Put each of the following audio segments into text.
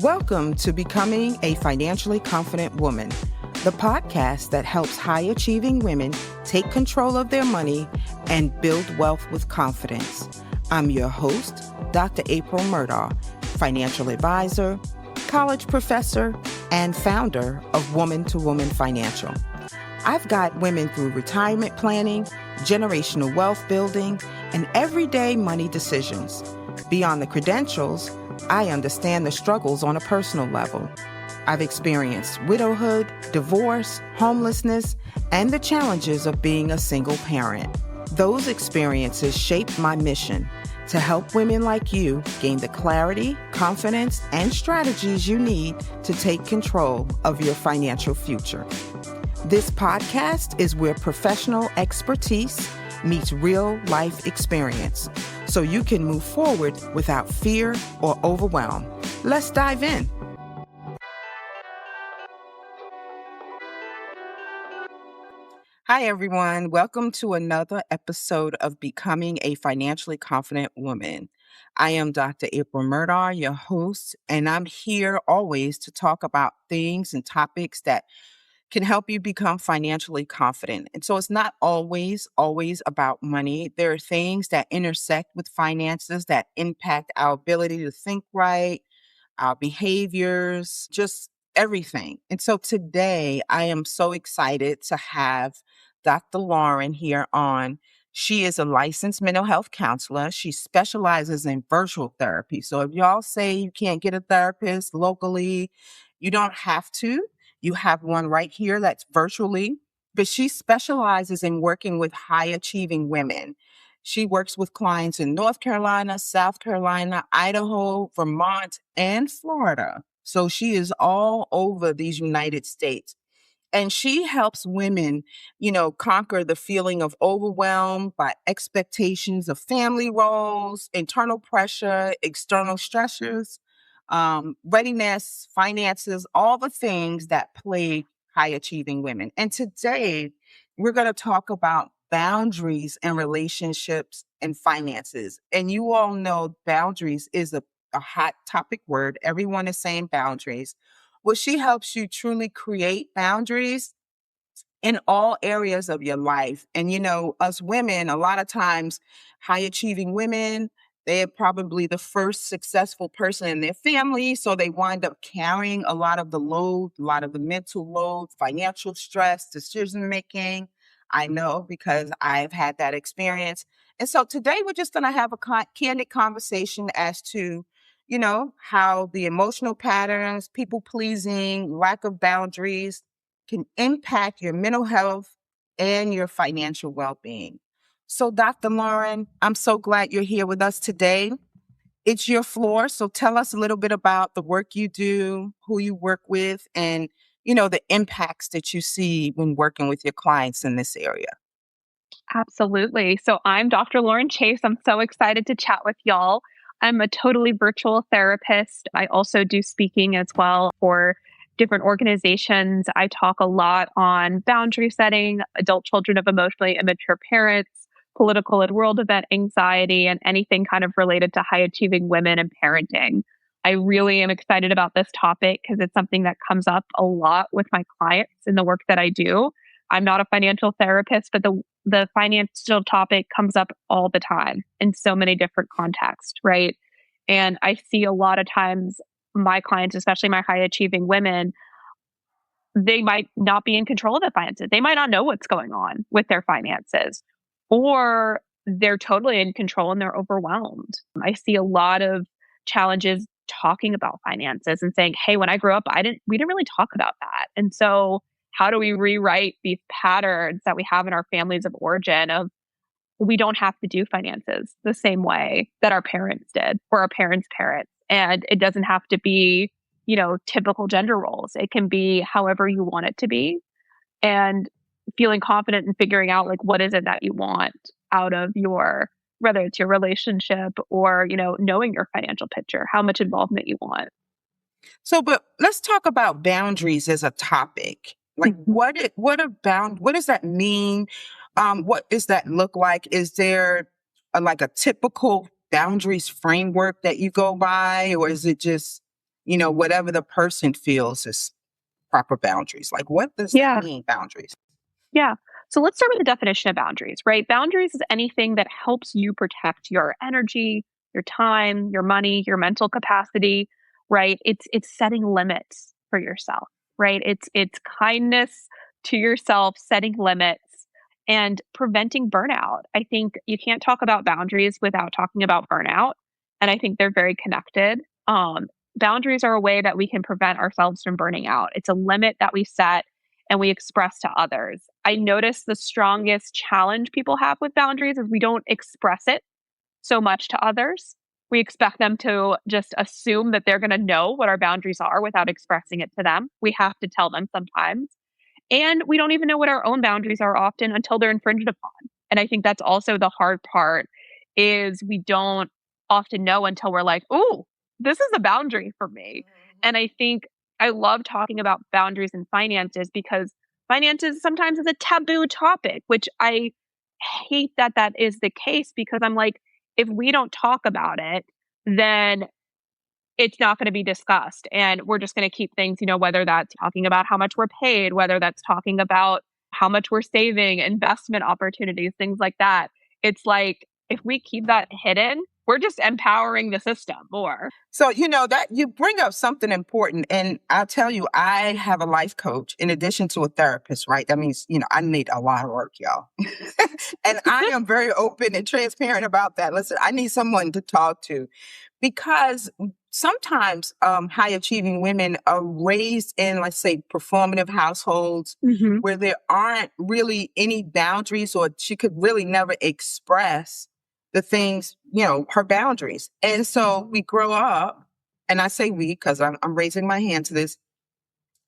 Welcome to Becoming a Financially Confident Woman, the podcast that helps high-achieving women take control of their money and build wealth with confidence. I'm your host, Dr. April Murdaugh, financial advisor, college professor, and founder of Woman to Woman Financial. I've got women through retirement planning, generational wealth building, and everyday money decisions. Beyond the credentials, I understand the struggles on a personal level. I've experienced widowhood, divorce, homelessness, and the challenges of being a single parent. Those experiences shaped my mission to help women like you gain the clarity, confidence, and strategies you need to take control of your financial future. This podcast is where professional expertise meets real-life experience, so you can move forward without fear or overwhelm. Let's dive in. Hi, everyone. Welcome to another episode of Becoming a Financially Confident Woman. I am Dr. April Murdaugh, your host, and I'm here always to talk about things and topics that can help you become financially confident. And so it's not always about money. There are things that intersect with finances that impact our ability to think right, our behaviors, just everything. And so today I am so excited to have Dr. Lauren here on. She is a licensed mental health counselor. She specializes in virtual therapy. So if y'all say you can't get a therapist locally, you don't have to. You have one right here that's virtually, but she specializes in working with high achieving women. She works with clients in North Carolina, South Carolina, Idaho, Vermont, and Florida. So she is all over these United States. And she helps women, conquer the feeling of overwhelm by expectations of family roles, internal pressure, external stressors, readiness, finances, all the things that plague high achieving women. And today we're going to talk about boundaries and relationships and finances. And you all know boundaries is a hot topic word. Everyone is saying boundaries. Well, she helps you truly create boundaries in all areas of your life. And, us women, a lot of times, high achieving women, they're probably the first successful person in their family. So they wind up carrying a lot of the load, a lot of the mental load, financial stress, decision making. I know because I've had that experience. And so today we're just going to have a candid conversation as to how the emotional patterns, people pleasing, lack of boundaries can impact your mental health and your financial well-being. So, Dr. Lauren, I'm so glad you're here with us today. It's your floor. So tell us a little bit about the work you do, who you work with, and, the impacts that you see when working with your clients in this area. Absolutely. So I'm Dr. Lauren Chase. I'm so excited to chat with y'all. I'm a totally virtual therapist. I also do speaking as well for different organizations. I talk a lot on boundary setting, adult children of emotionally immature parents, political and world event anxiety, and anything kind of related to high achieving women and parenting. I really am excited about this topic because it's something that comes up a lot with my clients in the work that I do. I'm not a financial therapist, but the financial topic comes up all the time in so many different contexts, right? And I see a lot of times my clients, especially my high achieving women, they might not be in control of their finances. They might not know what's going on with their finances, or they're totally in control and they're overwhelmed. I see a lot of challenges talking about finances and saying, "Hey, when I grew up, we didn't really talk about that." And so how do we rewrite these patterns that we have in our families of origin of we don't have to do finances the same way that our parents did or our parents' parents. And it doesn't have to be, typical gender roles. It can be however you want it to be. And feeling confident in figuring out like what is it that you want out of whether it's your relationship or, knowing your financial picture, how much involvement you want. So, but let's talk about boundaries as a topic. Like, what does that mean? What does that look like? Is there like a typical boundaries framework that you go by, or is it just whatever the person feels is proper boundaries. Like, what does that Yeah. mean, boundaries? Yeah. So let's start with the definition of boundaries, right? Boundaries is anything that helps you protect your energy, your time, your money, your mental capacity, right? It's setting limits for yourself, right? It's kindness to yourself, setting limits and preventing burnout. I think you can't talk about boundaries without talking about burnout, and I think they're very connected. Boundaries are a way that we can prevent ourselves from burning out. It's a limit that we set and we express to others. I notice the strongest challenge people have with boundaries is we don't express it so much to others. We expect them to just assume that they're going to know what our boundaries are without expressing it to them. We have to tell them sometimes. And we don't even know what our own boundaries are often until they're infringed upon. And I think that's also the hard part is we don't often know until we're like, "Ooh, this is a boundary for me." And I think I love talking about boundaries in finances because finances sometimes is a taboo topic, which I hate that that is the case because I'm like, if we don't talk about it, then it's not gonna be discussed, and we're just gonna keep things, whether that's talking about how much we're paid, whether that's talking about how much we're saving, investment opportunities, things like that. It's like, if we keep that hidden, we're just empowering the system more. So, that you bring up something important. And I'll tell you, I have a life coach in addition to a therapist, right? That means, I need a lot of work, y'all. And I am very open and transparent about that. Listen, I need someone to talk to because sometimes high achieving women are raised in, let's say, performative households Mhm. where there aren't really any boundaries, or she could really never express the things, her boundaries. And so we grow up, and I say we because I'm raising my hand to this,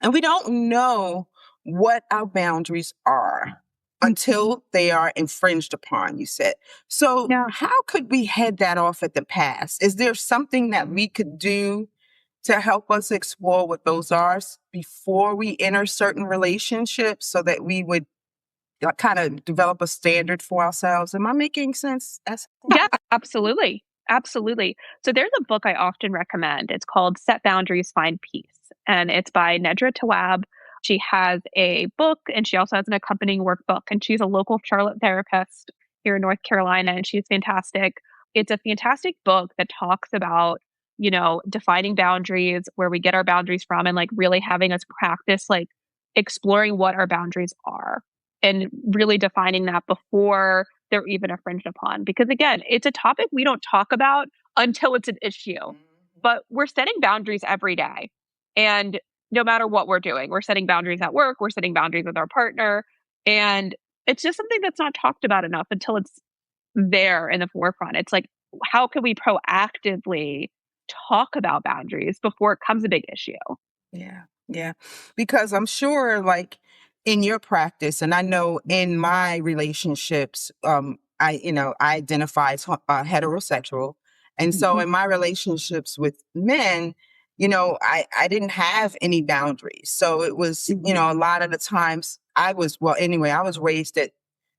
and we don't know what our boundaries are Mhm. until they are infringed upon, you said. So, Yeah. how could we head that off at the pass? Is there something that we could do to help us explore what those are before we enter certain relationships so that we would kind of develop a standard for ourselves? Am I making sense? Yeah, absolutely. Absolutely. So there's a book I often recommend. It's called Set Boundaries, Find Peace. And it's by Nedra Tawwab. She has a book and she also has an accompanying workbook. And she's a local Charlotte therapist here in North Carolina. And she's fantastic. It's a fantastic book that talks about, defining boundaries, where we get our boundaries from, and like really having us practice like exploring what our boundaries are and really defining that before they're even infringed upon. Because again, it's a topic we don't talk about until it's an issue. But we're setting boundaries every day. And no matter what we're doing, we're setting boundaries at work, we're setting boundaries with our partner. And it's just something that's not talked about enough until it's there in the forefront. It's like, how can we proactively talk about boundaries before it becomes a big issue? Yeah, yeah. Because I'm sure, like in your practice, and I know in my relationships, I identify as heterosexual, and so Mhm. in my relationships with men, I didn't have any boundaries. So it was, a lot of the times I was, well, anyway, I was raised that,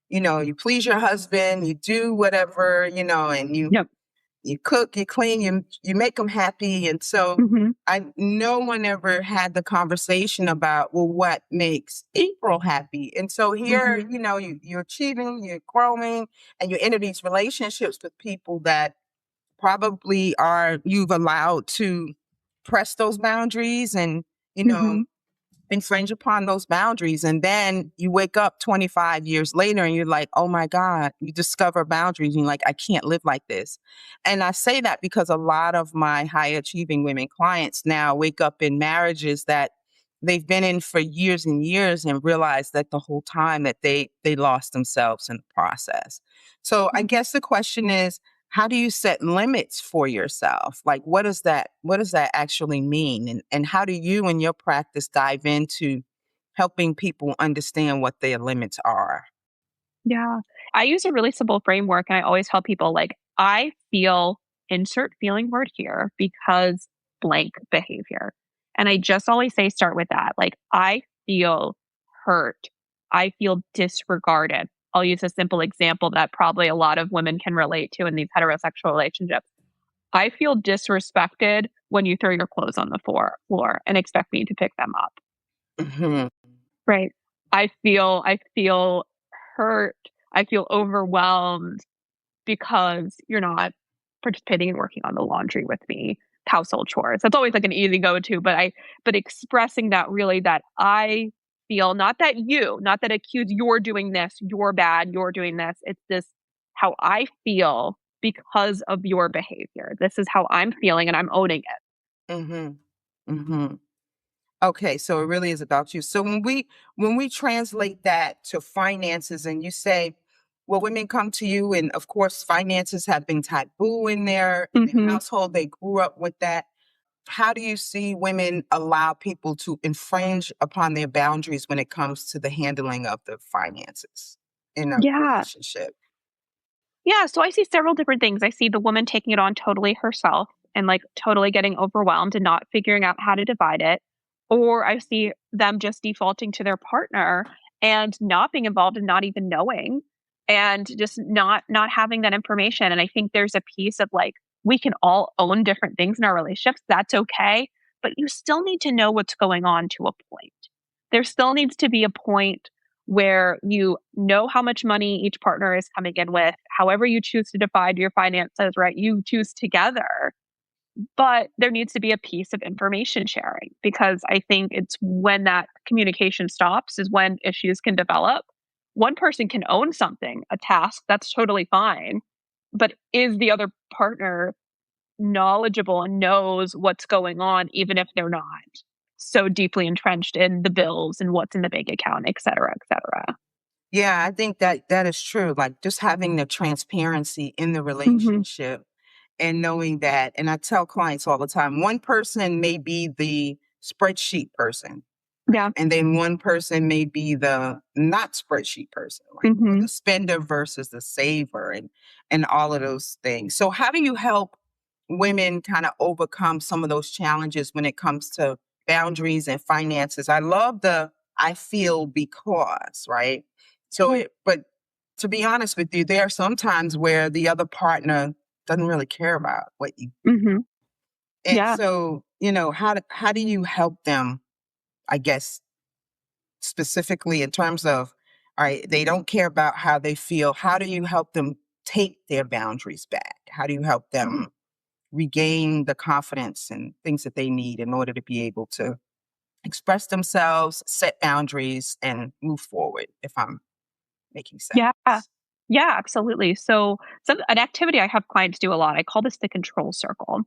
you please your husband, you do whatever, and Yep. you cook, you clean, you make them happy. And so Hmm. no one ever had the conversation about, well, what makes April happy? And so here, Hmm. you're achieving, you're growing, and you enter these relationships with people that probably are you've allowed to press those boundaries and, you know, Hmm. infringe upon those boundaries. And then you wake up 25 years later and you're like, oh my God, you discover boundaries and you're like, I can't live like this. And I say that because a lot of my high achieving women clients now wake up in marriages that they've been in for years and years and realize that the whole time that they lost themselves in the process. So I guess the question is, how do you set limits for yourself? Like, what does that actually mean? And how do you in your practice dive into helping people understand what their limits are? Yeah. I use a really simple framework and I always tell people like I feel insert feeling word here because blank behavior. And I just always say start with that. Like I feel hurt. I feel disregarded. I'll use a simple example that probably a lot of women can relate to in these heterosexual relationships. I feel disrespected when you throw your clothes on the floor and expect me to pick them up, Mhm. right? I feel hurt. I feel overwhelmed because you're not participating in working on the laundry with me, household chores. That's always like an easy go-to, but expressing that really that I feel not that accuse you're doing this, you're bad, you're doing this. It's this how I feel because of your behavior. This is how I'm feeling and I'm owning it. Mhm. Mhm. Okay, so it really is about you. So when we translate that to finances and you say, well, women come to you and of course finances have been taboo in their Mhm. household. They grew up with that. How do you see women allow people to infringe upon their boundaries when it comes to the handling of the finances in a Yeah. relationship? Yeah, so I see several different things. I see the woman taking it on totally herself and like totally getting overwhelmed and not figuring out how to divide it. Or I see them just defaulting to their partner and not being involved and not even knowing and just not having that information. And I think there's a piece of like we can all own different things in our relationships. That's okay, but you still need to know what's going on to a point. There still needs to be a point where you know how much money each partner is coming in with, however you choose to divide your finances, right? You choose together. But there needs to be a piece of information sharing because I think it's when that communication stops is when issues can develop. One person can own something, a task, that's totally fine. But is the other partner knowledgeable and knows what's going on, even if they're not so deeply entrenched in the bills and what's in the bank account, et cetera, et cetera? Yeah, I think that that is true. Like just having the transparency in the Mhm. relationship and knowing that, and I tell clients all the time, one person may be the spreadsheet person, Yeah. right? And then one person may be the not spreadsheet person, like the Mhm. spender versus the saver and all of those things. So how do you help women kind of overcome some of those challenges when it comes to boundaries and finances? I love the I feel because, right? Yeah. But to be honest with you, there are some times where the other partner doesn't really care about what you Mhm. and Yeah. so, how do you help them, I guess, specifically in terms of, all right, they don't care about how they feel. How do you help them take their boundaries back? How do you help them regain the confidence and things that they need in order to be able to express themselves, set boundaries, and move forward, if I'm making Yeah. sense? Yeah, absolutely. So, an activity I have clients do a lot, I call this the control circle.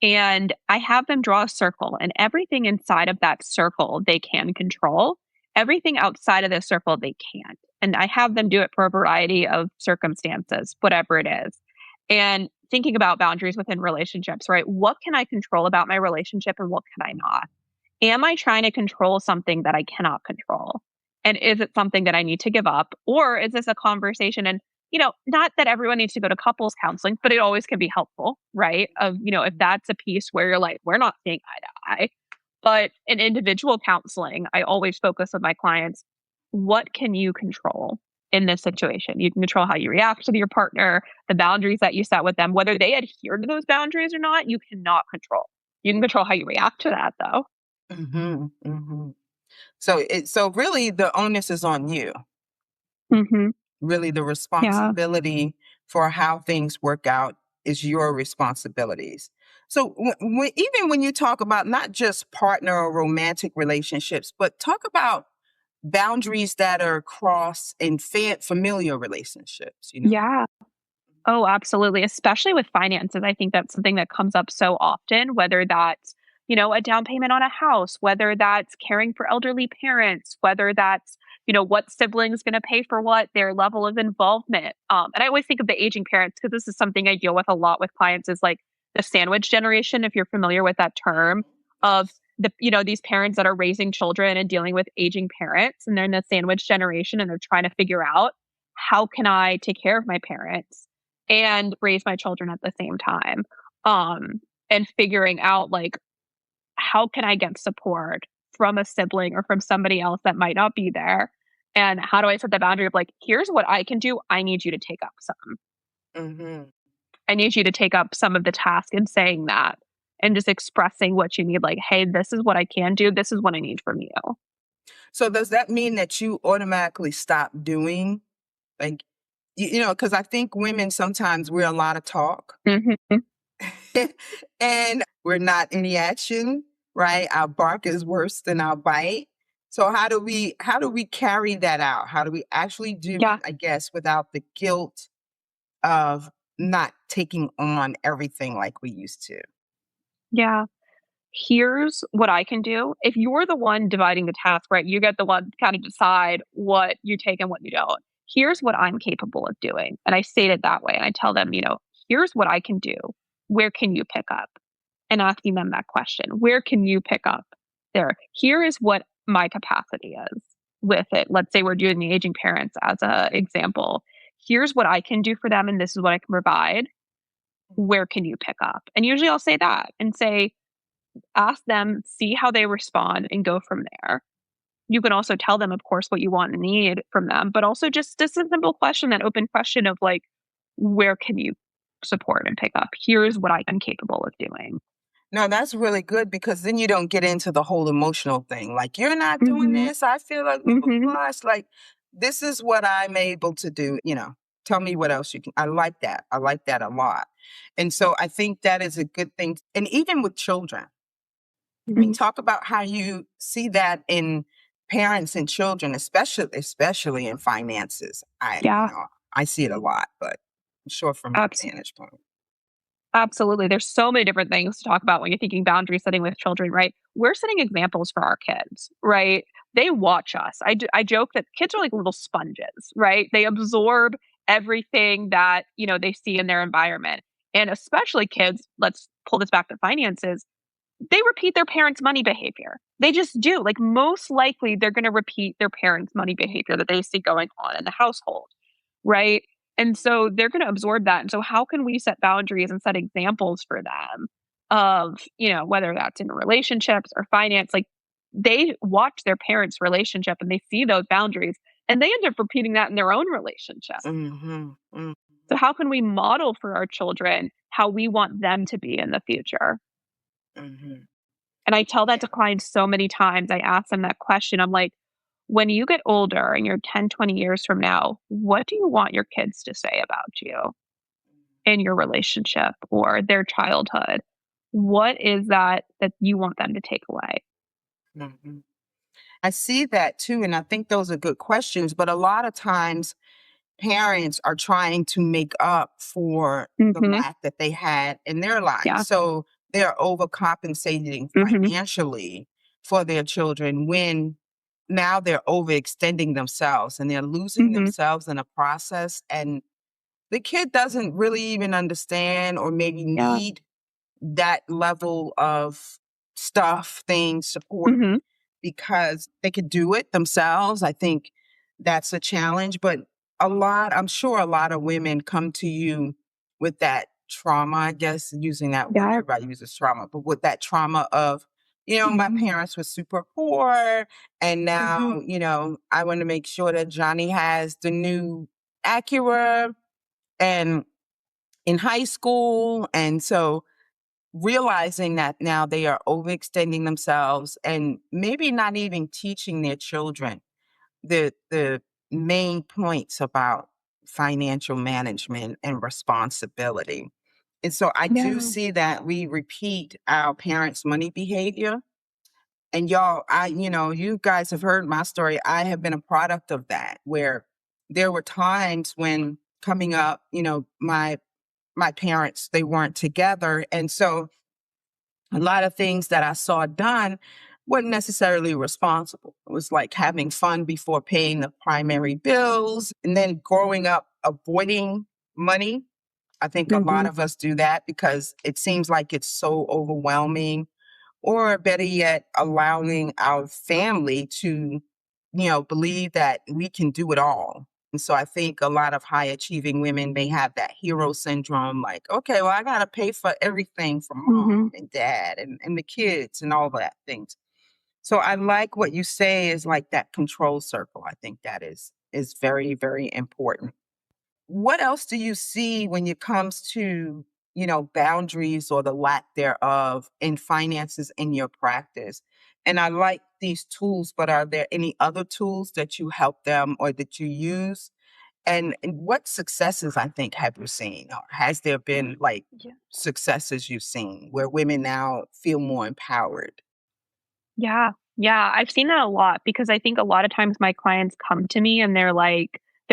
And I have them draw a circle, and everything inside of that circle they can control. Everything outside of this circle they can't. And I have them do it for a variety of circumstances, whatever it is. And thinking about boundaries within relationships, right? What can I control about my relationship and what can I not? Am I trying to control something that I cannot control? And is it something that I need to give up? Or is this a conversation? And, not that everyone needs to go to couples counseling, but it always can be helpful, right? If that's a piece where you're like, we're not seeing eye to eye. But in individual counseling, I always focus with my clients, what can you control in this situation? You can control how you react to your partner, the boundaries that you set with them, whether they adhere to those boundaries or not, you cannot control. You can control how you react to that though. Mhm, mhm. So really the onus is on you. Mhm. Really the Yeah. responsibility for how things work out is your responsibilities. So even when you talk about not just partner or romantic relationships, but talk about boundaries that are cross in familiar relationships. Yeah. Oh, absolutely. Especially with finances. I think that's something that comes up so often, whether that's, a down payment on a house, whether that's caring for elderly parents, whether that's, what sibling's going to pay for what, their level of involvement. And I always think of the aging parents because this is something I deal with a lot with clients is like the sandwich generation, if you're familiar with that term of these parents that are raising children and dealing with aging parents and they're in the sandwich generation and they're trying to figure out how can I take care of my parents and raise my children at the same time. Um, and figuring out like how can I get support from a sibling or from somebody else that might not be there? And how do I set the boundary of like, here's what I can do. I need you to take up some. Mhm. I need you to take up some of the task in saying that and just expressing what you need, like, hey, this is what I can do. This is what I need from you. So does that mean that you automatically stop doing, like, because I think women sometimes we're a lot of talk Hmm. and we're not any action, right? Our bark is worse than our bite. So how do we carry that out? How do we actually do it, Yeah. I guess, without the guilt of not taking on everything like we used to? Yeah. Here's what I can do. If you're the one dividing the task, right, you get the one to kind of decide what you take and what you don't. Here's what I'm capable of doing. And I state it that way. And I tell them, here's what I can do. Where can you pick up? And asking them that question. Where can you pick up there? Here is what my capacity is with it. Let's say we're doing the aging parents as an example. Here's what I can do for them, and this is what I can provide. Where can you pick up? And usually I'll say that and say, ask them, see how they respond, and go from there. You can also tell them, of course, what you want and need from them, but also just a simple question, that open question of like, where can you support and pick up? Here's what I'm capable of doing. No, that's really good because then you don't get into the whole emotional thing. Like, you're not doing Hmm. this. I feel like blah, blah, Hmm. blah. It's like, this is what I'm able to do. Tell me what else you can. I like that. I like that a lot. And so I think that is a good thing. And even with children, I mean, Hmm. talk about how you see that in parents and children, especially in finances. Yeah. I see it a lot, but I'm sure from your Abs- vantage point. Absolutely. There's so many different things to talk about when you're thinking boundary setting with children, right? We're setting examples for our kids, right? They watch us. I joke that kids are like little sponges, right? They absorb everything that, they see in their environment. And especially kids, let's pull this back to finances, they repeat their parents' money behavior. They just do. Like, most likely they're going to repeat their parents' money behavior that they see going on in the household, right? And so they're going to absorb that. And so how can we set boundaries and set examples for them of, whether that's in relationships or finance, like, they watch their parents' relationship and they see those boundaries and they end up repeating that in their own relationship. Hmm. So how can we model for our children how we want them to be in the future? Hmm. And I tell that Yeah. to clients so many times. I ask them that question. I'm like, when you get older and you're 10, 20 years from now, what do you want your kids to say about you in your relationship or their childhood? What is that you want them to take away? Hmm. I see that too. And I think those are good questions. But a lot of times, parents are trying to make up for the Mhm. lack that they had in their lives. Yeah. So they're overcompensating Mhm. financially for their children when now they're overextending themselves and they're losing Mhm. themselves in a process. And the kid doesn't really even understand or maybe Yeah. need that level of stuff, things, support Mhm. because they could do it themselves. I think that's a challenge, but I'm sure a lot of women come to you with that trauma, I guess, using that word, Yeah. everybody uses trauma, but with that trauma of, my Mhm. parents were super poor. And Mhm. now, I want to make sure that Johnny has the new Acura and in high school. And so realizing that now they are overextending themselves and maybe not even teaching their children the main points about financial management and responsibility. And so I do Yeah. see that we repeat our parents' money behavior. And y'all, you guys have heard my story. I have been a product of that, where there were times when coming up, my parents, they weren't together. And so a lot of things that I saw done weren't necessarily responsible. It was like having fun before paying the primary bills and then growing up avoiding money. I think a lot Mhm. of us do that because it seems like it's so overwhelming, or better yet, allowing our family to, believe that we can do it all. And so I think a lot of high achieving women may have that hero syndrome, like, okay, well, I got to pay for everything for Mhm. mom and dad and the kids and all that things. So I like what you say is like that control circle. I think that is very, very important. What else do you see when it comes to boundaries or the lack thereof in finances in your practice. And I like these tools, but are there any other tools that you help them or that you use? And what successes I think have you seen? Or has there been like Yeah. successes you've seen where women now feel more empowered? Yeah. Yeah. I've seen that a lot because I think a lot of times my clients come to me and they're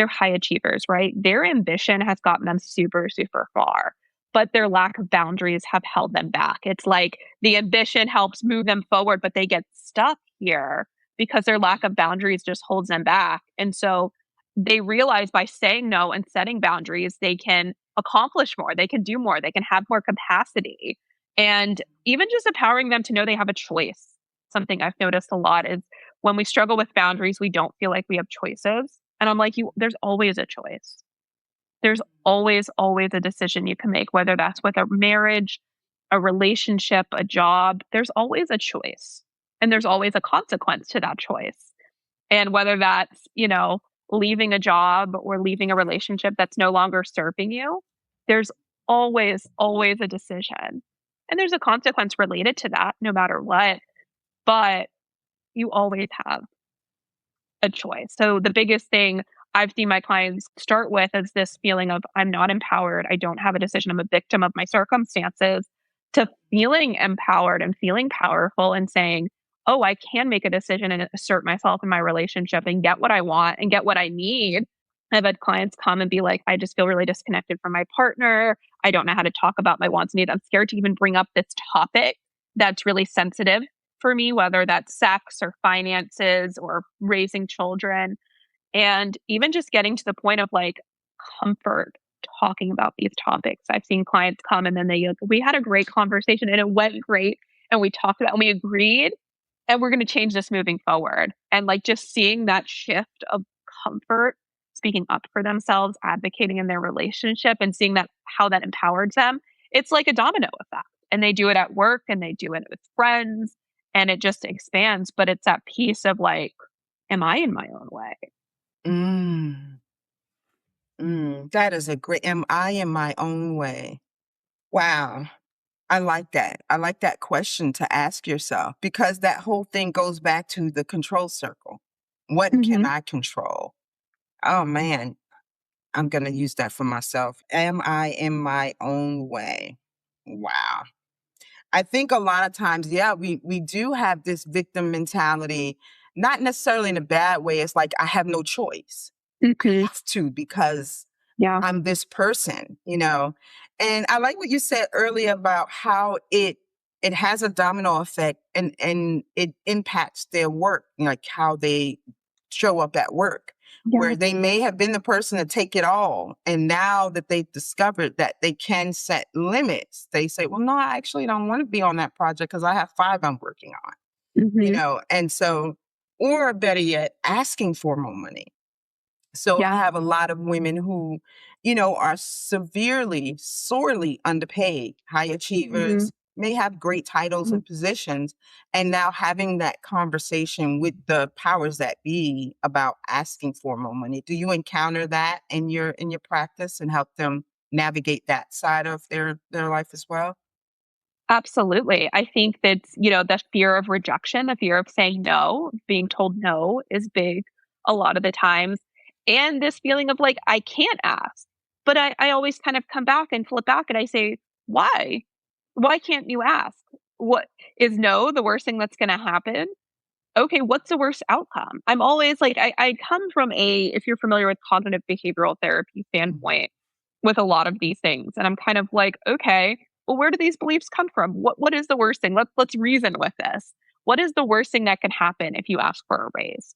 high achievers, right? Their ambition has gotten them super, super far, but their lack of boundaries have held them back. It's like the ambition helps move them forward, but they get stuck here because their lack of boundaries just holds them back. And so they realize by saying no and setting boundaries, they can accomplish more, they can do more, they can have more capacity. And even just empowering them to know they have a choice. Something I've noticed a lot is when we struggle with boundaries, we don't feel like we have choices. And I'm like, you there's always a choice. There's always, always a decision you can make, whether that's with a marriage, a relationship, a job. There's always a choice. And there's always a consequence to that choice. And whether that's, leaving a job or leaving a relationship that's no longer serving you, there's always, always a decision. And there's a consequence related to that, no matter what. But you always have a choice. So the biggest thing I've seen my clients start with is this feeling of I'm not empowered. I don't have a decision. I'm a victim of my circumstances to feeling empowered and feeling powerful and saying, oh, I can make a decision and assert myself in my relationship and get what I want and get what I need. I've had clients come and be like, I just feel really disconnected from my partner. I don't know how to talk about my wants and needs. I'm scared to even bring up this topic that's really sensitive for me, whether that's sex or finances or raising children. And even just getting to the point of like comfort talking about these topics. I've seen clients come and then we had a great conversation and it went great. And we talked about and we agreed and we're going to change this moving forward. And like just seeing that shift of comfort, speaking up for themselves, advocating in their relationship and seeing that how that empowers them. It's like a domino effect. And they do it at work and they do it with friends and it just expands. But it's that piece of like, am I in my own way? Mm, that is a great, am I in my own way? Wow. I like that. I like that question to ask yourself because that whole thing goes back to the control circle. What can Hmm. I control? Oh man, I'm going to use that for myself. Am I in my own way? Wow. I think a lot of times, yeah, we do have this victim mentality, not necessarily in a bad way. It's like I have no choice. Hmm. Have to because Yeah. I'm this person. And I like what you said earlier about how it has a domino effect and it impacts their work, like how they show up at work, Yeah. where they may have been the person to take it all. And now that they've discovered that they can set limits, they say, well, no, I actually don't want to be on that project because I have five I'm working on, Hmm. and so, or better yet, asking for more money. So I Yeah. have a lot of women who are severely, sorely underpaid, high Hmm. achievers, may have great titles and positions, and now having that conversation with the powers that be about asking for more money. Do you encounter that in your practice and help them navigate that side of their life as well? Absolutely. I think that, the fear of rejection, the fear of saying no, being told no is big a lot of the times. And this feeling of like, I can't ask. But I always kind of come back and flip back and I say, why? Why can't you ask? What is no the worst thing that's going to happen? Okay, what's the worst outcome? I'm always like, I come from if you're familiar with cognitive behavioral therapy Mhm. standpoint with a lot of these things. And I'm kind of like, okay, well, where do these beliefs come from? What is the worst thing? Let's reason with this. What is the worst thing that can happen if you ask for a raise?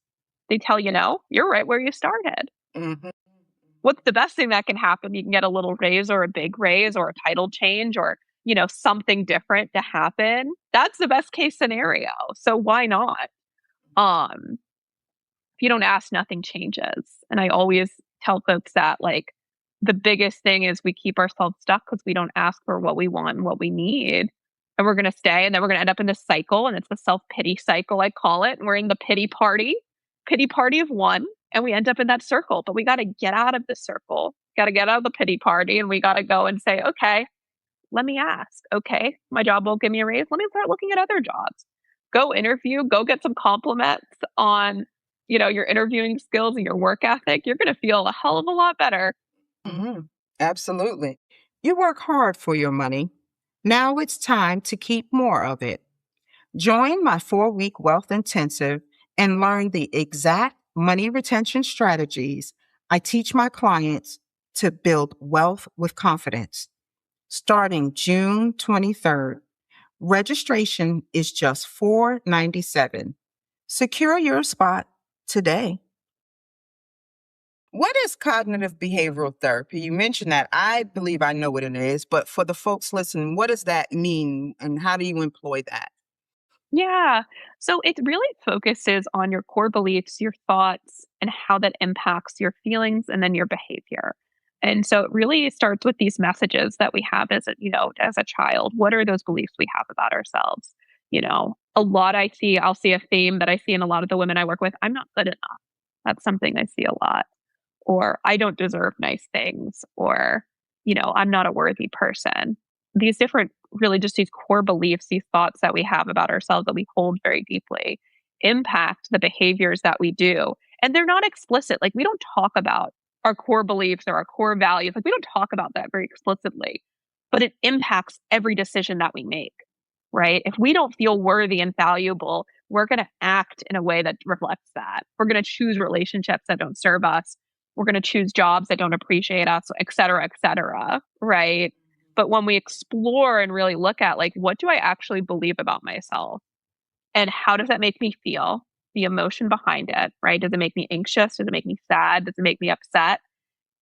They tell you no, you're right where you started. Mhm. What's the best thing that can happen? You can get a little raise or a big raise or a title change or, something different to happen. That's the best case scenario. So why not? Um, if you don't ask, nothing changes. And I always tell folks that like the biggest thing is we keep ourselves stuck because we don't ask for what we want and what we need. And we're going to stay and then we're going to end up in this cycle. And it's the self pity cycle, I call it. And we're in the pity party of one. And we end up in that circle. But we got to get out of the circle, got to get out of the pity party. And we got to go and say, okay, Let me ask. Okay, my job won't give me a raise. Let me start looking at other jobs. Go interview, go get some compliments on, your interviewing skills and your work ethic. You're going to feel a hell of a lot better. Mhm. Absolutely. You work hard for your money. Now it's time to keep more of it. Join my 4-week wealth intensive and learn the exact money retention strategies I teach my clients to build wealth with confidence. Starting June 23rd, registration is just $497. Secure your spot today. What is cognitive behavioral therapy? You mentioned that. I believe I know what it is, but for the folks listening, what does that mean and how do you employ that? Yeah. So it really focuses on your core beliefs, your thoughts, and how that impacts your feelings and then your behavior. And so it really starts with these messages that we have as a child. What are those beliefs we have about ourselves? A lot I'll see a theme that I see in a lot of the women I work with. I'm not good enough. That's something I see a lot. Or I don't deserve nice things, or, I'm not a worthy person. These different, really just these core beliefs, these thoughts that we have about ourselves that we hold very deeply impact the behaviors that we do. And they're not explicit. Like, we don't talk about our core beliefs or our core values. Like, we don't talk about that very explicitly, but it impacts every decision that we make, right? If we don't feel worthy and valuable, we're going to act in a way that reflects that. We're going to choose relationships that don't serve us. We're going to choose jobs that don't appreciate us, et cetera, right? But when we explore and really look at, like, what do I actually believe about myself and how does that make me feel? The emotion behind it, right? Does it make me anxious? Does it make me sad? Does it make me upset?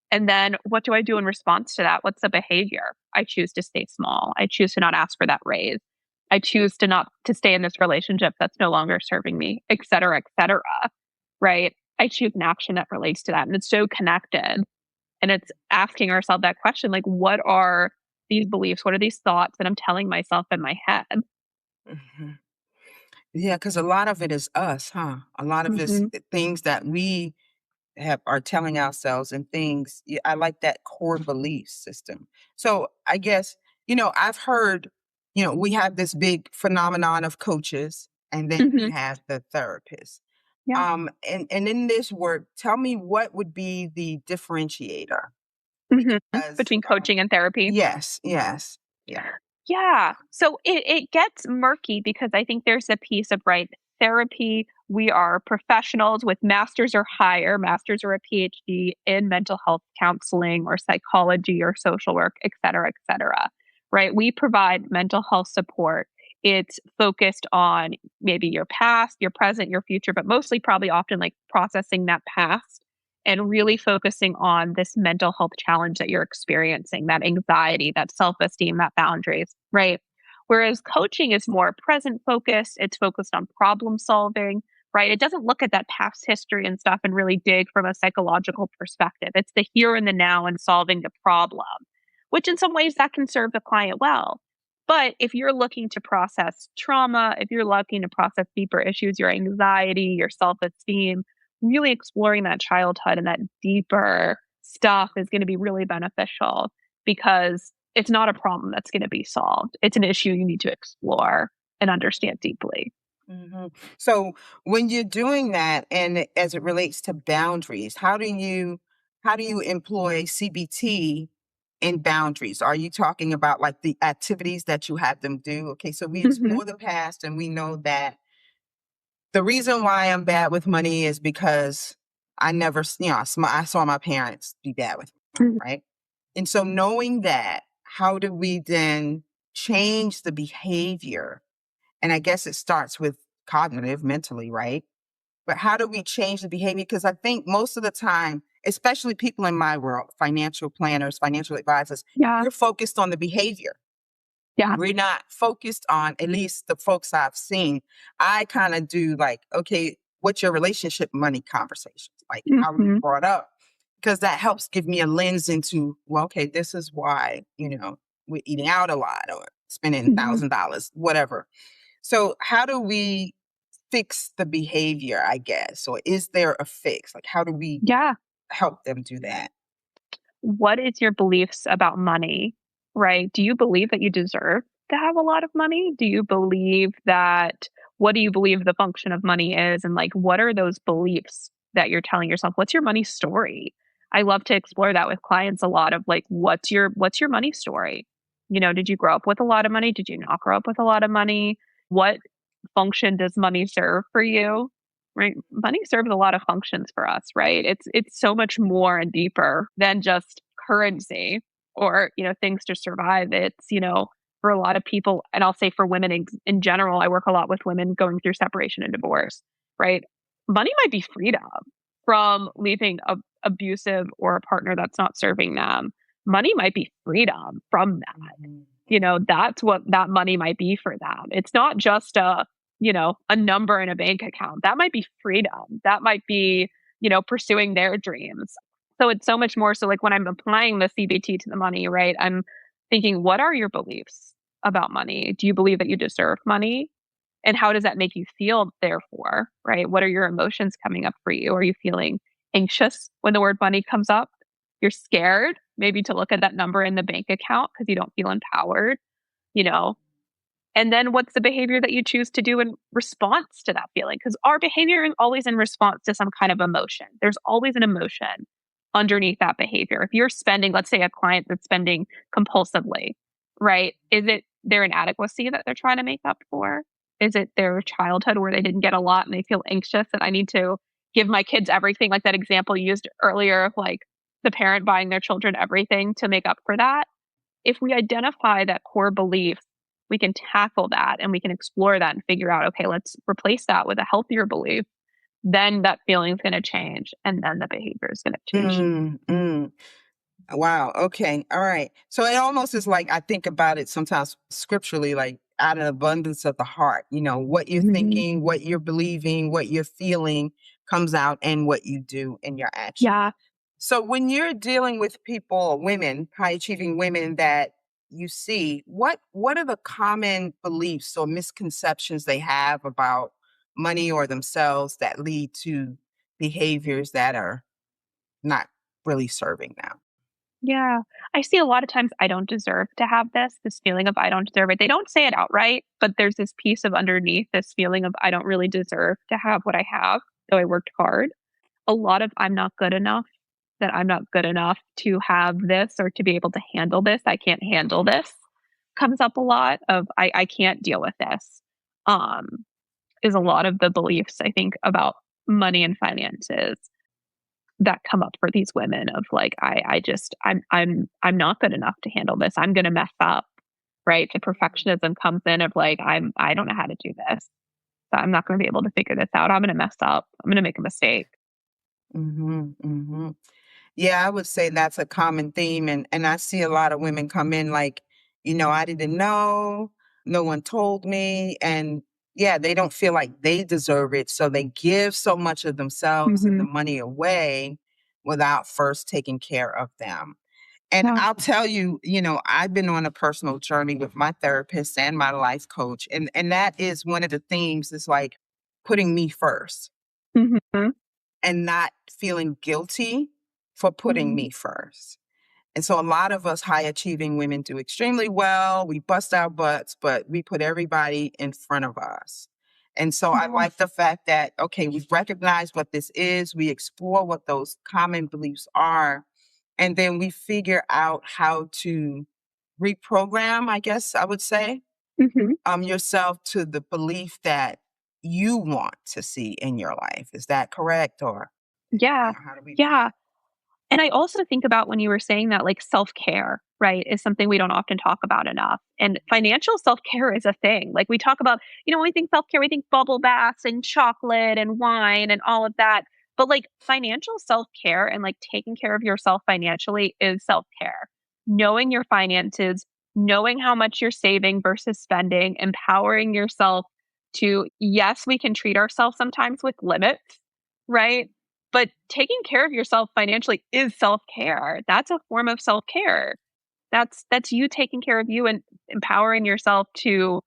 And then what do I do in response to that? What's the behavior? I choose to stay small. I choose to not ask for that raise. I choose to not to stay in this relationship that's no longer serving me, et cetera, right? I choose an action that relates to that. And it's so connected. And it's asking ourselves that question, like, what are these beliefs? What are these thoughts that I'm telling myself in my head? Mhm. Yeah, because a lot of it is us, huh? A lot of this Hmm. things that we have are telling ourselves and things. Yeah, I like that core belief system. So I guess, I've heard, we have this big phenomenon of coaches and then we Hmm. have the therapists. Yeah. And in this work, tell me what would be the differentiator? Hmm. Because Between coaching and therapy. yes, yes, yeah. Yeah. So it gets murky because I think there's a piece of, right, therapy. We are professionals with masters or higher, masters or a PhD in mental health counseling or psychology or social work, et cetera, right? We provide mental health support. It's focused on maybe your past, your present, your future, but mostly probably often like processing that past and really focusing on this mental health challenge that you're experiencing, that anxiety, that self esteem, that boundaries, right? Whereas coaching is more present focused, it's focused on problem solving, right? It doesn't look at that past history and stuff and really dig from a psychological perspective. It's the here and the now and solving the problem, which in some ways that can serve the client well. But if you're looking to process trauma, if you're looking to process deeper issues, your anxiety, your self esteem, really exploring that childhood and that deeper stuff is going to be really beneficial because it's not a problem that's going to be solved. It's an issue you need to explore and understand deeply. Mhm. So when you're doing that, and as it relates to boundaries, how do you employ CBT in boundaries? Are you talking about like the activities that you have them do? Okay, so we Hmm. explore the past and we know that the reason why I'm bad with money is because I never, I saw my parents be bad with money, right? And so knowing that, how do we then change the behavior? And I guess it starts with cognitive, mentally, right? But how do we change the behavior? Because I think most of the time, especially people in my world, financial planners, financial advisors, Yeah. we're focused on the behavior. Yeah. We're not focused on, at least the folks I've seen. I kind of do like, okay, what's your relationship money conversations? Like, how were you Hmm. brought up? Because that helps give me a lens into, well, okay, this is why, we're eating out a lot or spending Hmm. $1,000, whatever. So how do we fix the behavior, I guess? Or is there a fix? Like, how do we Yeah. help them do that? What is your beliefs about money? right? Do you believe that you deserve to have a lot of money? Do you believe that what do you believe the function of money is? And like, what are those beliefs that you're telling yourself? What's your money story? I love to explore that with clients a lot of like, what's your money story? You know, did you grow up with a lot of money? Did you not grow up with a lot of money? What function does money serve for you? Right? Money serves a lot of functions for us, right? It's so much more and deeper than just currency or, things to survive. It's, for a lot of people, and I'll say for women in general, I work a lot with women going through separation and divorce, right? Money might be freedom from leaving a abusive or a partner that's not serving them. Money might be freedom from that. Mhm. That's what that money might be for them. It's not just a number in a bank account. That might be freedom. That might be, pursuing their dreams. So it's so much more so like when I'm applying the CBT to the money, right? I'm thinking, what are your beliefs about money? Do you believe that you deserve money? And how does that make you feel, therefore, right? What are your emotions coming up for you? Are you feeling anxious when the word money comes up? You're scared maybe to look at that number in the bank account because you don't feel empowered, you know? And then what's the behavior that you choose to do in response to that feeling? Because our behavior is always in response to some kind of emotion. There's always an emotion underneath that behavior. If you're spending, let's say a client that's spending compulsively, right? Is it their inadequacy that they're trying to make up for? Is it their childhood where they didn't get a lot and they feel anxious and I need to give my kids everything? Like that example you used earlier of like the parent buying their children everything to make up for that. If we identify that core belief, we can tackle that and we can explore that and figure out, okay, let's replace that with a healthier belief. Then that feeling is going to change and then the behavior is going to change. Mm, mm. Wow. Okay. All right. So it almost is like I think about it sometimes scripturally, like out of abundance of the heart, what you're Mhm. thinking, what you're believing, what you're feeling comes out and what you do in your action. Yeah. So when you're dealing with people, women, high achieving women that you see, what are the common beliefs or misconceptions they have about money or themselves that lead to behaviors that are not really serving them? Yeah. I see a lot of times I don't deserve to have this feeling of I don't deserve it. They don't say it outright, but there's this piece of underneath this feeling of I don't really deserve to have what I have, though I worked hard. A lot of I'm not good enough, that I'm not good enough to have this or to be able to handle this. I can't handle this comes up a lot of I can't deal with this. Um, is a lot of the beliefs I think about money and finances that come up for these women of like I'm not good enough to handle this. I'm gonna mess up, right? The perfectionism comes in of like I don't know how to do this. So I'm not gonna be able to figure this out. I'm gonna mess up. I'm gonna make a mistake. Mhm, mhm. Yeah, I would say that's a common theme, and I see a lot of women come in like, "I didn't know, no one told me," and yeah, they don't feel like they deserve it, so they give so much of themselves and the Mhm. money away without first taking care of them. And Yeah. I'll tell you, I've been on a personal journey with my therapist and my life coach, and that is one of the themes is like putting me first Mhm. and not feeling guilty for putting Mhm. me first. And so a lot of us high achieving women do extremely well. We bust our butts, but we put everybody in front of us. And so I Yeah. like the fact that, okay, we recognize what this is, we explore what those common beliefs are, and then we figure out how to reprogram, I guess I would say, Mhm. yourself to the belief that you want to see in your life. Is that correct? Or Yeah. how do we? Yeah. And I also think about when you were saying that, like, self-care, right, is something we don't often talk about enough. And financial self-care is a thing. Like, we talk about, when we think self-care, we think bubble baths and chocolate and wine and all of that. But, like, financial self-care and, like, taking care of yourself financially is self-care. Knowing your finances, knowing how much you're saving versus spending, empowering yourself to, yes, we can treat ourselves sometimes with limits, right? But taking care of yourself financially is self-care. That's a form of self-care. That's you taking care of you and empowering yourself to,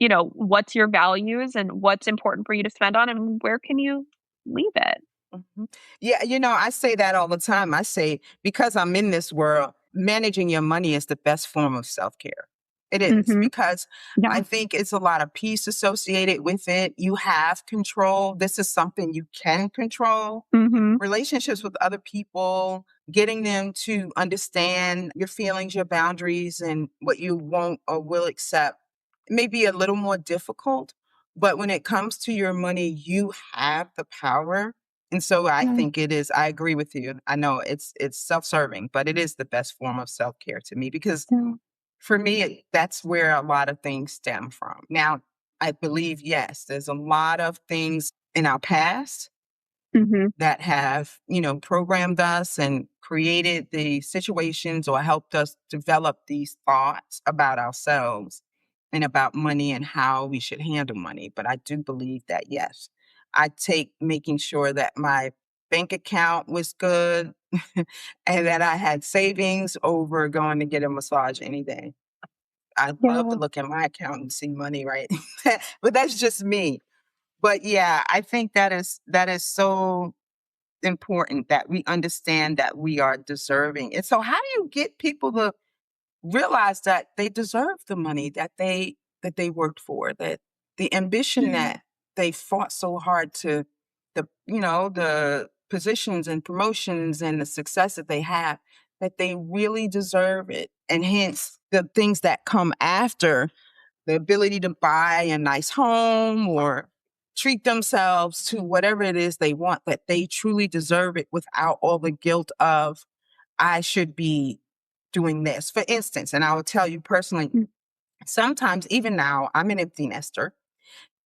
what's your values and what's important for you to spend on and where can you leave it? Mhm. Yeah, I say that all the time. I say, because I'm in this world, managing your money is the best form of self-care. It is Mhm. because I Yeah. think it's a lot of peace associated with it. You have control. This is something you can control. Mhm. Relationships with other people, getting them to understand your feelings, your boundaries, and what you won't or will accept may be a little more difficult. But when it comes to your money, you have the power. And so I Yeah. think it is, I agree with you. I know it's self-serving, but it is the best form of self-care to me because Yeah. for me, that's where a lot of things stem from. Now, I believe, yes, there's a lot of things in our past Mhm. that have, programmed us and created the situations or helped us develop these thoughts about ourselves and about money and how we should handle money. But I do believe that, yes, I take making sure that my bank account was good and that I had savings over going to get a massage any day. I love to Yeah. look at my account and see money, right? But that's just me. But yeah, I think that is so important that we understand that we are deserving. And so how do you get people to realize that they deserve the money that they worked for, that the ambition Yeah. that they fought so hard to the positions and promotions and the success that they have, that they really deserve it. And hence the things that come after the ability to buy a nice home or treat themselves to whatever it is they want, that they truly deserve it without all the guilt of, I should be doing this. For instance, and I will tell you personally, Mm. sometimes even now, I'm an empty nester.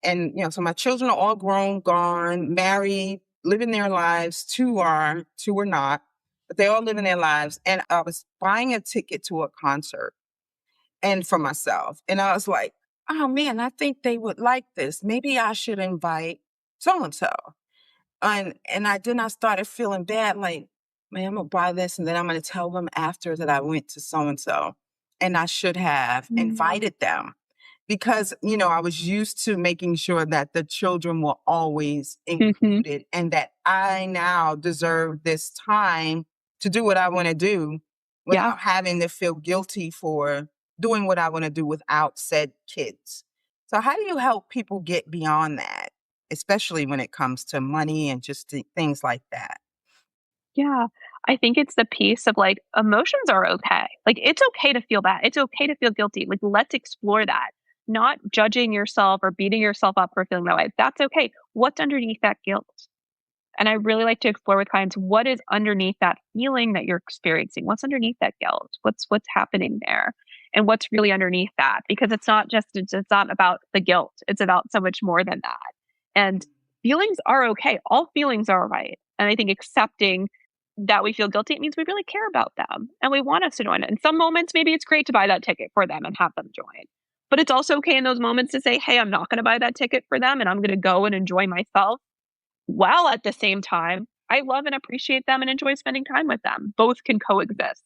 And, so my children are all grown, gone, married, living their lives. Two are not, but they all living their lives. And I was buying a ticket to a concert and for myself. And I was like, oh man, I think they would like this. Maybe I should invite so and so. And I started feeling bad, like, man, I'm gonna buy this and then I'm gonna tell them after that I went to so and so. And I should have Mm. invited them because I was used to making sure that the children were always Mhm. included and that I now deserve this time to do what I want to do Yeah. without having to feel guilty for doing what I want to do without said kids. So how do you help people get beyond that, especially when it comes to money and just things like that? Yeah. I think it's the piece of like emotions are okay. Like it's okay to feel bad. It's okay to feel guilty. Like let's explore that. Not judging yourself or beating yourself up for feeling that way. That's okay. What's underneath that guilt? And I really like to explore with clients what is underneath that feeling that you're experiencing. What's underneath that guilt? What's happening there? And what's really underneath that? Because it's not about the guilt. It's about so much more than that. And feelings are okay. All feelings are right. And I think accepting that we feel guilty, it means we really care about them and we want us to join it. In some moments, maybe it's great to buy that ticket for them and have them join. But it's also okay in those moments to say, hey, I'm not going to buy that ticket for them and I'm going to go and enjoy myself while at the same time, I love and appreciate them and enjoy spending time with them. Both can coexist.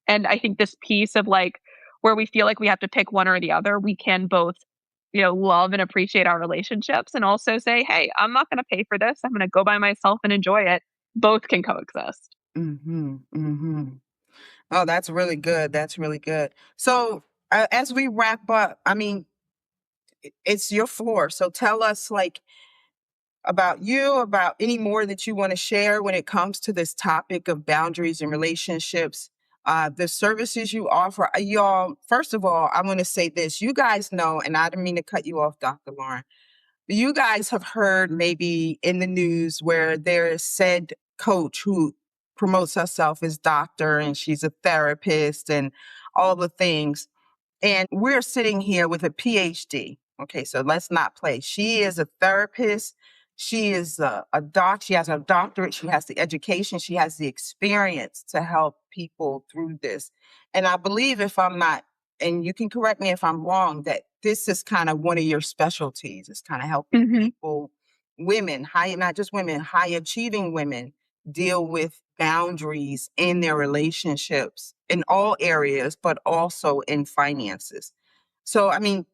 And I think this piece of like where we feel like we have to pick one or the other, we can both, love and appreciate our relationships and also say, hey, I'm not going to pay for this. I'm going to go by myself and enjoy it. Both can coexist. Mhm. Mhm. Oh, that's really good. That's really good. So, as we wrap up, I mean, it's your floor. So tell us, like, about you, about any more that you want to share when it comes to this topic of boundaries and relationships, the services you offer. Y'all, first of all, I want to say this. You guys know, and I didn't mean to cut you off, Dr. Lauren. You guys have heard maybe in the news where there is said coach who promotes herself as doctor and she's a therapist and all the things. And we're sitting here with a PhD. Okay, so let's not play. She is a therapist. She is a doc. She has a doctorate. She has the education. She has the experience to help people through this. And I believe, if I'm not, and you can correct me if I'm wrong, that this is kind of one of your specialties. It's kind of helping Hmm. people, women, high, not just women, high achieving women deal with boundaries in their relationships in all areas, but also in finances. So, I mean,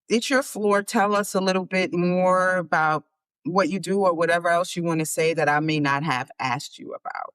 it's your floor. Tell us a little bit more about what you do or whatever else you want to say that I may not have asked you about.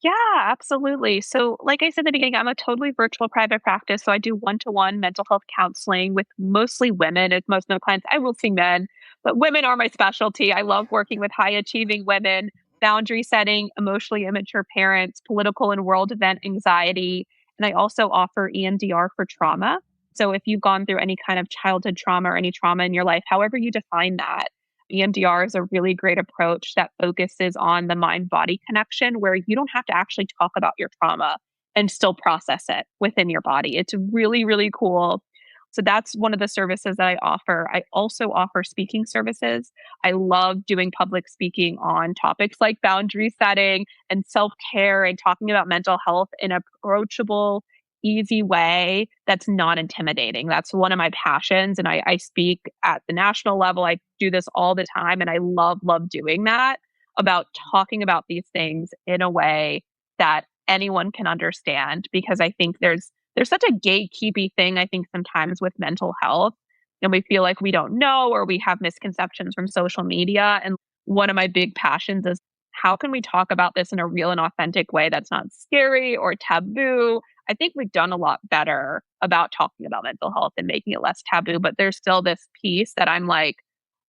Yeah, absolutely. So, like I said at the beginning, I'm a totally virtual private practice. So, I do one-to-one mental health counseling with mostly women. As most of the clients, I will see men, but women are my specialty. I love working with high achieving women, boundary setting, emotionally immature parents, political and world event anxiety. And I also offer EMDR for trauma. So, if you've gone through any kind of childhood trauma or any trauma in your life, however you define that, EMDR is a really great approach that focuses on the mind body connection where you don't have to actually talk about your trauma and still process it within your body. It's really, really cool. So that's one of the services that I offer. I also offer speaking services. I love doing public speaking on topics like boundary setting and self care and talking about mental health in approachable, easy way that's not intimidating. That's one of my passions. And I speak at the national level. I do this all the time. And I love, love doing that about talking about these things in a way that anyone can understand because I think there's such a gatekeepy thing, I think, sometimes with mental health. And we feel like we don't know or we have misconceptions from social media. And one of my big passions is how can we talk about this in a real and authentic way that's not scary or taboo. I think we've done a lot better about talking about mental health and making it less taboo, but there's still this piece that I'm like,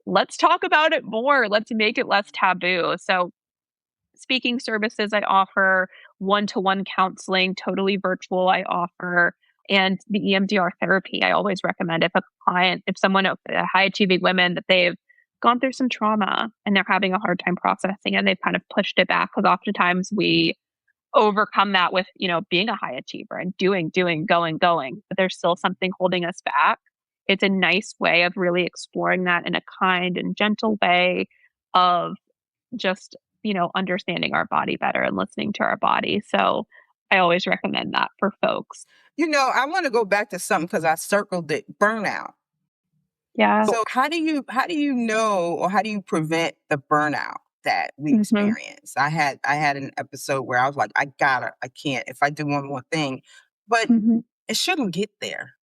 let's talk about it more. Let's make it less taboo. So, speaking services I offer, one-to-one counseling, totally virtual I offer, and the EMDR therapy I always recommend if a client, if someone, high achieving women that they've gone through some trauma and they're having a hard time processing and they've kind of pushed it back because oftentimes we overcome that with, being a high achiever and doing, going, but there's still something holding us back. It's a nice way of really exploring that in a kind and gentle way of just, understanding our body better and listening to our body. So I always recommend that for folks. I want to go back to something because I circled it, burnout. Yeah. So how do you know or how do you prevent the burnout that we Mhm. experience? I had an episode where I was like, I can't if I do one more thing. But Mhm. it shouldn't get there,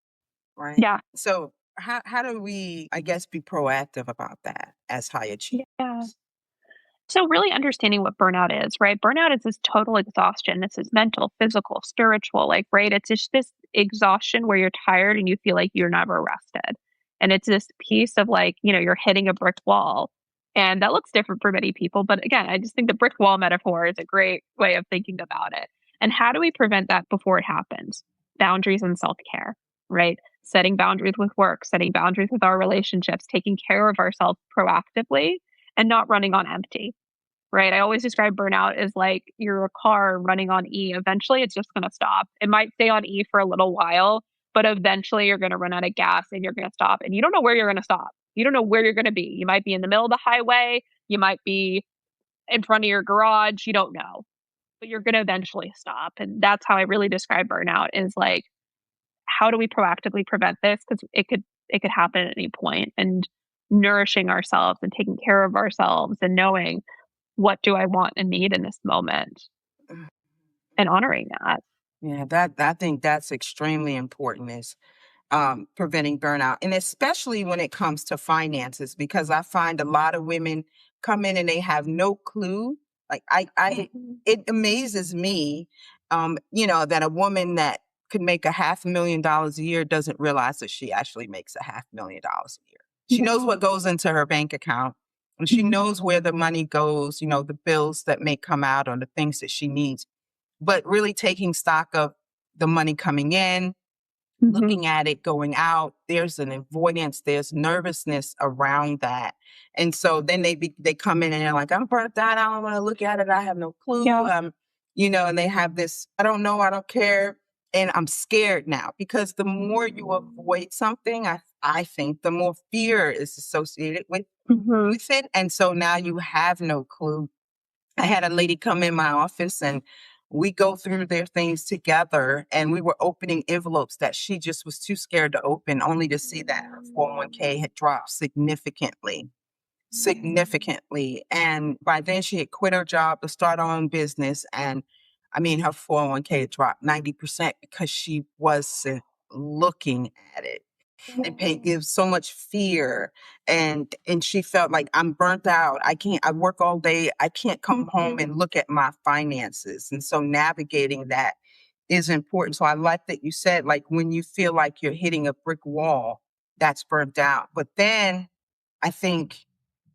right? Yeah. So how do we, I guess, be proactive about that as high Yeah. achievers? So really understanding what burnout is, right? Burnout is this total exhaustion. This is mental, physical, spiritual, like, right? It's just this exhaustion where you're tired and you feel like you're never rested. And it's this piece of like, you're hitting a brick wall. And that looks different for many people. But again, I just think the brick wall metaphor is a great way of thinking about it. And how do we prevent that before it happens? Boundaries and self care, right? Setting boundaries with work, setting boundaries with our relationships, taking care of ourselves proactively and not running on empty, right? I always describe burnout as like you're a car running on E. Eventually, it's just going to stop. It might stay on E for a little while, but eventually you're going to run out of gas and you're going to stop. And you don't know where you're going to stop. You don't know where you're going to be. You might be in the middle of the highway. You might be in front of your garage. You don't know, but you're going to eventually stop. And that's how I really describe burnout is like, how do we proactively prevent this? Because it could happen at any point. And nourishing ourselves and taking care of ourselves and knowing what do I want and need in this moment and honoring that. Yeah, that I think that's extremely important is preventing burnout, and especially when it comes to finances, because I find a lot of women come in and they have no clue. Like Mhm. it amazes me, that a woman that could make $500,000 a year doesn't realize that she actually makes $500,000 a year. She knows Yeah. what goes into her bank account, and she knows where the money goes. The bills that may come out or the things that she needs, but really taking stock of the money coming in, Mhm. looking at it going out, there's an avoidance, there's nervousness around that. And so then they come in and they're like, I'm burnt out, I don't want to look at it, I have no clue. Yeah. And they have this, I don't know, I don't care. And I'm scared now because the more you avoid something, I think the more fear is associated Mhm. with it. And so now you have no clue. I had a lady come in my office and we go through their things together and we were opening envelopes that she just was too scared to open, only to see that her 401k had dropped significantly. And by then she had quit her job to start her own business. And I mean, her 401k had dropped 90% because she wasn't looking at it. It gives so much fear. And she felt like, I'm burnt out. I work all day. I can't come home and look at my finances. And so navigating that is important. So I like that you said, like, when you feel like you're hitting a brick wall, that's burnt out. But then I think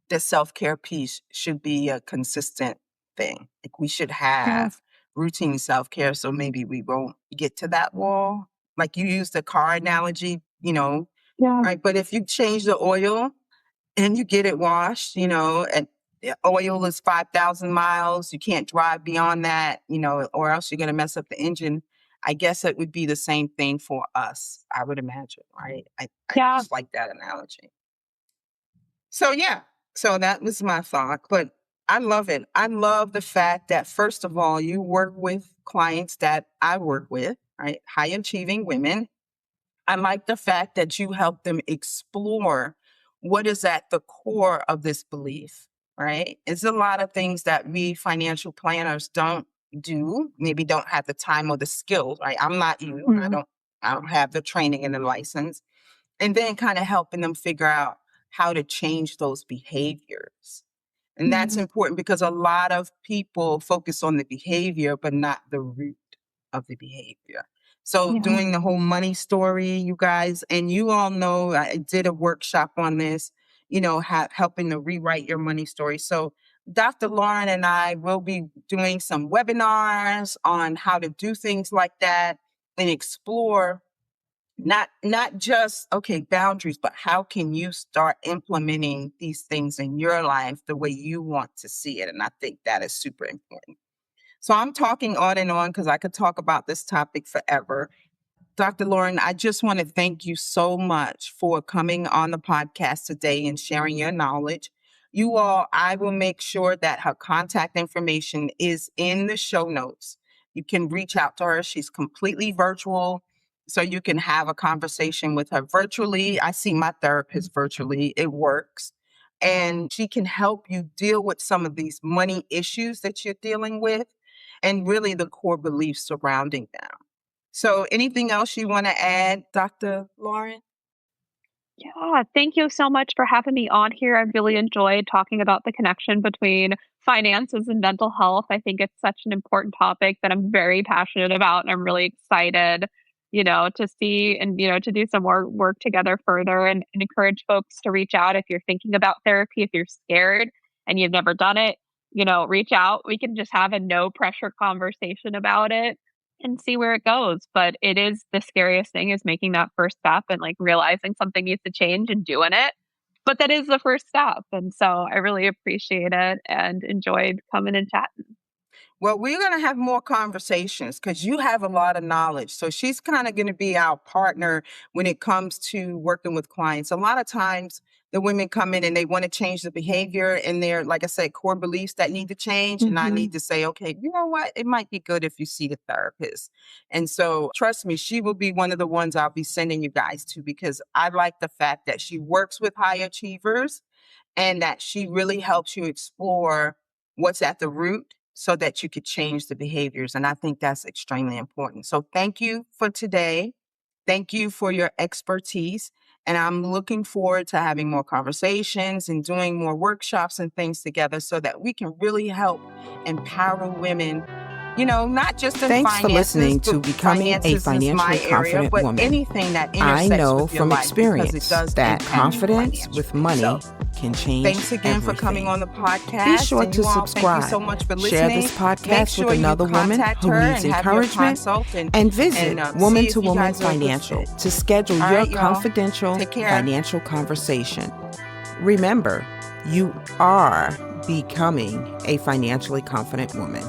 the self-care piece should be a consistent thing. Like, we should Yeah. have routine self-care so maybe we won't get to that wall. Like, you used the car analogy, Yeah. right? But if you change the oil and you get it washed, and the oil is 5,000 miles, you can't drive beyond that, or else you're going to mess up the engine. I guess it would be the same thing for us, I would imagine, right? I Yeah. just like that analogy. So, yeah, so that was my thought, but I love it. I love the fact that, first of all, you work with clients that I work with, right? High achieving women. I like the fact that you help them explore what is at the core of this belief, right? It's a lot of things that we financial planners don't do, maybe don't have the time or the skills, right? I'm not you. Mm. I don't have the training and the license. And then kind of helping them figure out how to change those behaviors. And that's Mm. important because a lot of people focus on the behavior, but not the root of the behavior. So Yeah. doing the whole money story, you guys, and you all know, I did a workshop on this, helping to rewrite your money story. So Dr. Lauren and I will be doing some webinars on how to do things like that and explore not just, okay, boundaries, but how can you start implementing these things in your life the way you want to see it? And I think that is super important. So I'm talking on and on because I could talk about this topic forever. Dr. Lauren, I just want to thank you so much for coming on the podcast today and sharing your knowledge. You all, I will make sure that her contact information is in the show notes. You can reach out to her. She's completely virtual, so you can have a conversation with her virtually. I see my therapist virtually, it works. And she can help you deal with some of these money issues that you're dealing with and really the core beliefs surrounding them. So anything else you want to add, Dr. Lauren? Yeah, thank you so much for having me on here. I really enjoyed talking about the connection between finances and mental health. I think it's such an important topic that I'm very passionate about, and I'm really excited, to see and, to do some more work together further and encourage folks to reach out if you're thinking about therapy, if you're scared and you've never done it, reach out. We can just have a no pressure conversation about it and see where it goes. But it is the scariest thing is making that first step and like realizing something needs to change and doing it. But that is the first step. And so I really appreciate it and enjoyed coming and chatting. Well, we're going to have more conversations because you have a lot of knowledge. So she's kind of going to be our partner when it comes to working with clients. A lot of times the women come in and they want to change the behavior and they're, like I said, core beliefs that need to change. And I Hmm. need to say, okay, you know what? It might be good if you see the therapist. And so trust me, she will be one of the ones I'll be sending you guys to because I like the fact that she works with high achievers and that she really helps you explore what's at the root so that you could change the behaviors. And I think that's extremely important. So thank you for today. Thank you for your expertise. And I'm looking forward to having more conversations and doing more workshops and things together so that we can really help empower women, not just in Thanks for finances, listening but to Becoming a finances is my Financially area, Confident but Woman. anything that I intersects know with your from life because it experience does that impact you confidence financially. with money So, can change thanks again for everything. coming on the podcast. Be sure and to you all, thank subscribe. you so much for Share listening. this Make podcast sure with another you woman contact who her needs and have your encouragement. consult And visit see Woman if to you Woman guys are a good Financial fit. to schedule All your right, y'all. confidential Take care. financial conversation. Remember, you are becoming a financially confident woman.